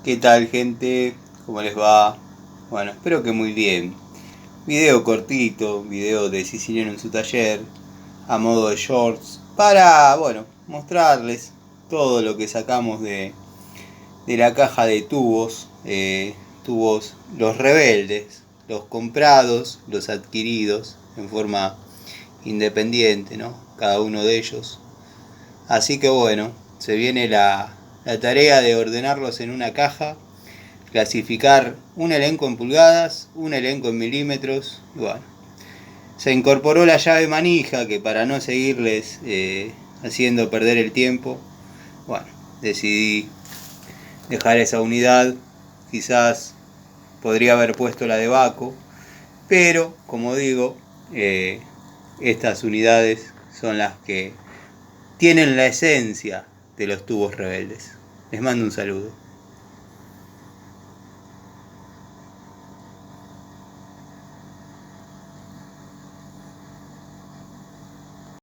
¿Qué tal, gente? ¿Cómo les va? Bueno, espero que muy bien. Video cortito, video de Siciliano en su taller, a modo de shorts, para, bueno, mostrarles todo lo que sacamos de la caja de tubos. Tubos, los rebeldes, los comprados, los adquiridos en forma independiente, ¿no? Cada uno de ellos. Así que bueno, se viene la tarea de ordenarlos en una caja, clasificar un elenco en pulgadas, un elenco en milímetros. Y bueno, se incorporó la llave manija que para no seguirles haciendo perder el tiempo, bueno, decidí dejar esa unidad. Quizás podría haber puesto la de Baco, pero como digo, estas unidades son las que tienen la esencia de los tubos rebeldes. Les mando un saludo.